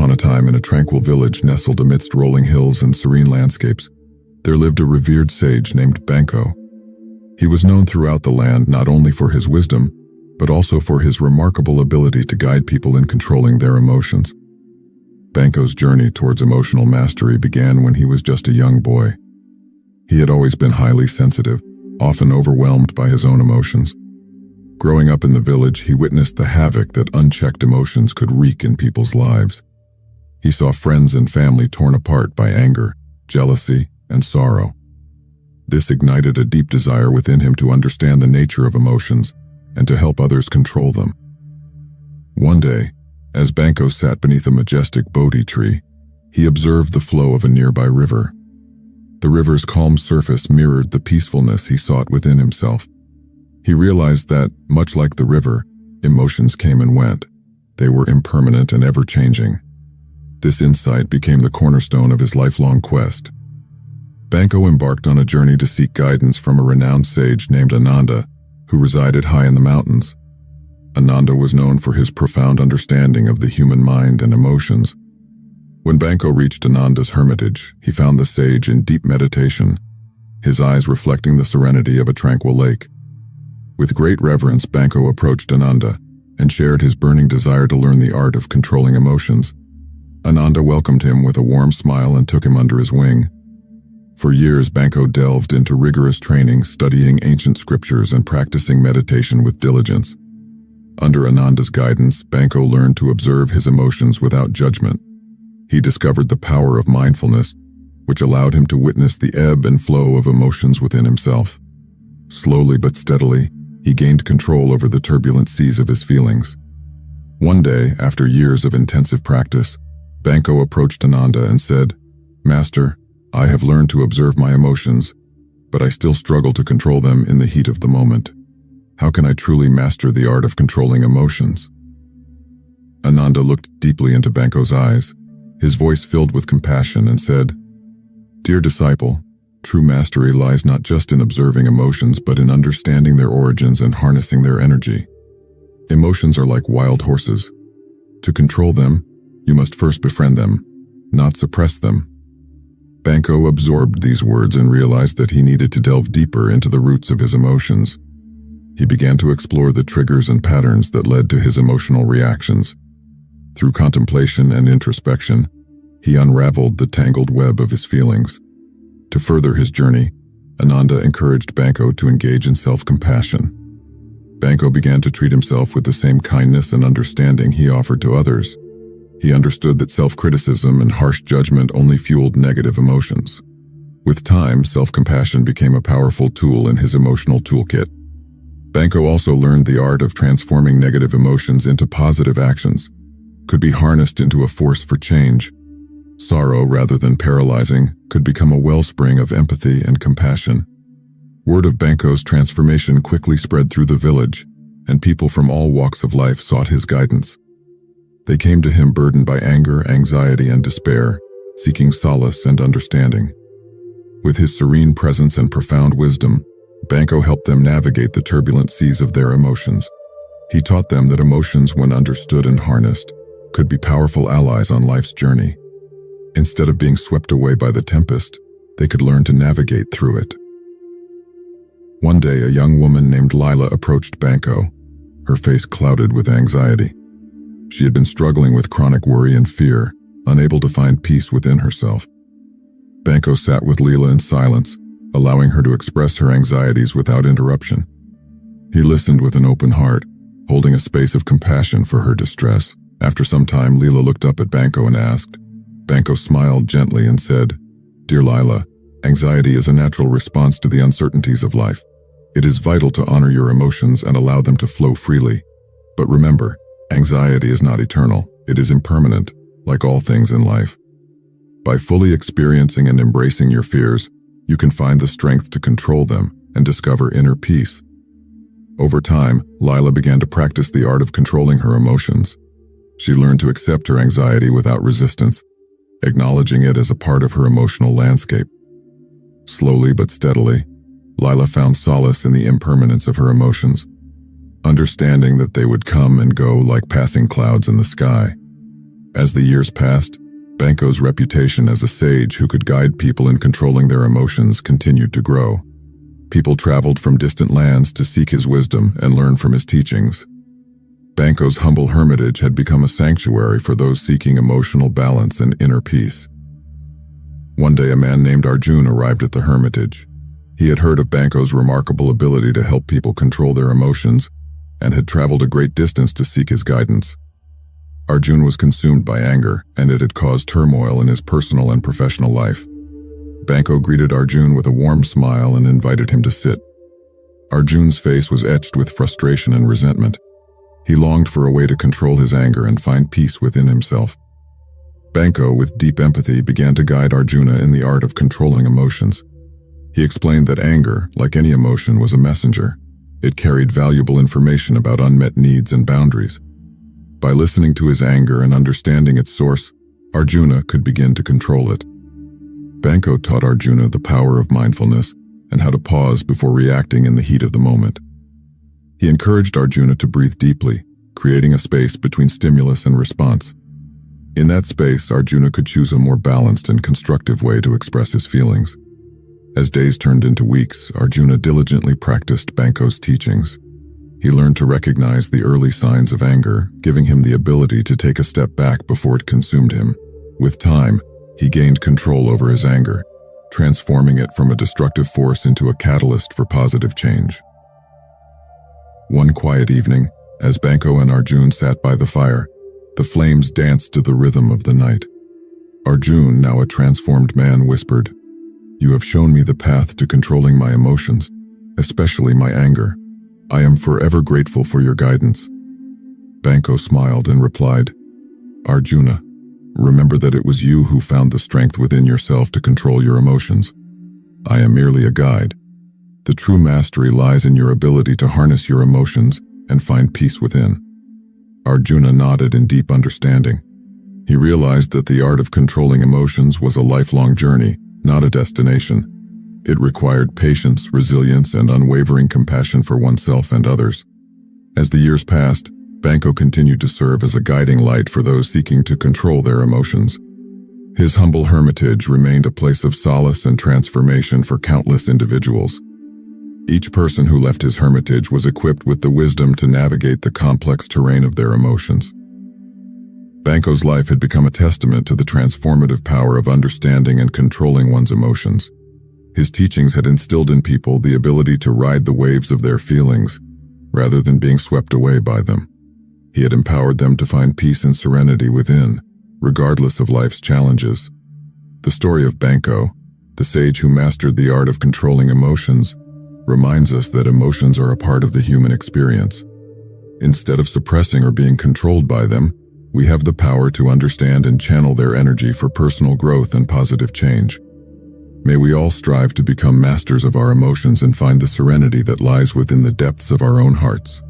upon a time, in a tranquil village nestled amidst rolling hills and serene landscapes, there lived a revered sage named Banco. He was known throughout the land not only for his wisdom, but also for his remarkable ability to guide people in controlling their emotions. Banco's journey towards emotional mastery began when he was just a young boy. He had always been highly sensitive, often overwhelmed by his own emotions. Growing up in the village, he witnessed the havoc that unchecked emotions could wreak in people's lives. He saw friends and family torn apart by anger, jealousy, and sorrow. This ignited a deep desire within him to understand the nature of emotions and to help others control them. One day, as Banco sat beneath a majestic Bodhi tree, he observed the flow of a nearby river. The river's calm surface mirrored the peacefulness he sought within himself. He realized that, much like the river, emotions came and went. They were impermanent and ever-changing. This insight became the cornerstone of his lifelong quest. Banco embarked on a journey to seek guidance from a renowned sage named Ananda, who resided high in the mountains. Ananda was known for his profound understanding of the human mind and emotions. When Banco reached Ananda's hermitage, he found the sage in deep meditation, his eyes reflecting the serenity of a tranquil lake. With great reverence, Banco approached Ananda and shared his burning desire to learn the art of controlling emotions. Ananda welcomed him with a warm smile and took him under his wing. For years, Banco delved into rigorous training, studying ancient scriptures and practicing meditation with diligence. Under Ananda's guidance, Banco learned to observe his emotions without judgment. He discovered the power of mindfulness, which allowed him to witness the ebb and flow of emotions within himself. Slowly but steadily, he gained control over the turbulent seas of his feelings. One day, after years of intensive practice, Banco approached Ananda and said, "Master, I have learned to observe my emotions, but I still struggle to control them in the heat of the moment. How can I truly master the art of controlling emotions?" Ananda looked deeply into Banco's eyes, his voice filled with compassion, and said, "Dear disciple, true mastery lies not just in observing emotions, but in understanding their origins and harnessing their energy. Emotions are like wild horses. To control them, you must first befriend them, not suppress them." Banco absorbed these words and realized that he needed to delve deeper into the roots of his emotions. He began to explore the triggers and patterns that led to his emotional reactions. Through contemplation and introspection, he unraveled the tangled web of his feelings. To further his journey, Ananda encouraged Banco to engage in self-compassion. Banco began to treat himself with the same kindness and understanding he offered to others. He understood that self-criticism and harsh judgment only fueled negative emotions. With time, self-compassion became a powerful tool in his emotional toolkit. Banco also learned the art of transforming negative emotions into positive actions, could be harnessed into a force for change. Sorrow, rather than paralyzing, could become a wellspring of empathy and compassion. Word of Banco's transformation quickly spread through the village, and people from all walks of life sought his guidance. They came to him burdened by anger, anxiety, and despair, seeking solace and understanding. With his serene presence and profound wisdom, Banco helped them navigate the turbulent seas of their emotions. He taught them that emotions, when understood and harnessed, could be powerful allies on life's journey. Instead of being swept away by the tempest, they could learn to navigate through it. One day, a young woman named Lila approached Banco, her face clouded with anxiety. She had been struggling with chronic worry and fear, unable to find peace within herself. Banco sat with Lila in silence, allowing her to express her anxieties without interruption. He listened with an open heart, holding a space of compassion for her distress. After some time, Lila looked up at Banco and asked. Banco smiled gently and said, "Dear Lila, anxiety is a natural response to the uncertainties of life. It is vital to honor your emotions and allow them to flow freely. But remember, anxiety is not eternal. It is impermanent, like all things in life. By fully experiencing and embracing your fears, you can find the strength to control them and discover inner peace." Over time, Lila began to practice the art of controlling her emotions. She learned to accept her anxiety without resistance, acknowledging it as a part of her emotional landscape. Slowly but steadily, Lila found solace in the impermanence of her emotions, understanding that they would come and go like passing clouds in the sky. As the years passed, Banko's reputation as a sage who could guide people in controlling their emotions continued to grow. People traveled from distant lands to seek his wisdom and learn from his teachings. Banko's humble hermitage had become a sanctuary for those seeking emotional balance and inner peace. One day, a man named Arjun arrived at the hermitage. He had heard of Banko's remarkable ability to help people control their emotions and had traveled a great distance to seek his guidance. Arjun was consumed by anger, and it had caused turmoil in his personal and professional life. Banko greeted Arjun with a warm smile and invited him to sit. Arjun's face was etched with frustration and resentment. He longed for a way to control his anger and find peace within himself. Banko, with deep empathy, began to guide Arjuna in the art of controlling emotions. He explained that anger, like any emotion, was a messenger. It carried valuable information about unmet needs and boundaries. By listening to his anger and understanding its source, Arjuna could begin to control it. Banko taught Arjuna the power of mindfulness and how to pause before reacting in the heat of the moment. He encouraged Arjuna to breathe deeply, creating a space between stimulus and response. In that space, Arjuna could choose a more balanced and constructive way to express his feelings. As days turned into weeks, Arjuna diligently practiced Banko's teachings. He learned to recognize the early signs of anger, giving him the ability to take a step back before it consumed him. With time, he gained control over his anger, transforming it from a destructive force into a catalyst for positive change. One quiet evening, as Banko and Arjun sat by the fire, the flames danced to the rhythm of the night. Arjun, now a transformed man, whispered, "You have shown me the path to controlling my emotions, especially my anger. I am forever grateful for your guidance." Banko smiled and replied, "Arjuna, remember that it was you who found the strength within yourself to control your emotions. I am merely a guide. The true mastery lies in your ability to harness your emotions and find peace within." Arjuna nodded in deep understanding. He realized that the art of controlling emotions was a lifelong journey, not a destination. It required patience, resilience, and unwavering compassion for oneself and others. As the years passed, Banko continued to serve as a guiding light for those seeking to control their emotions. His humble hermitage remained a place of solace and transformation for countless individuals. Each person who left his hermitage was equipped with the wisdom to navigate the complex terrain of their emotions. Banko's life had become a testament to the transformative power of understanding and controlling one's emotions. His teachings had instilled in people the ability to ride the waves of their feelings, rather than being swept away by them. He had empowered them to find peace and serenity within, regardless of life's challenges. The story of Banko, the sage who mastered the art of controlling emotions, reminds us that emotions are a part of the human experience. Instead of suppressing or being controlled by them, we have the power to understand and channel their energy for personal growth and positive change. May we all strive to become masters of our emotions and find the serenity that lies within the depths of our own hearts.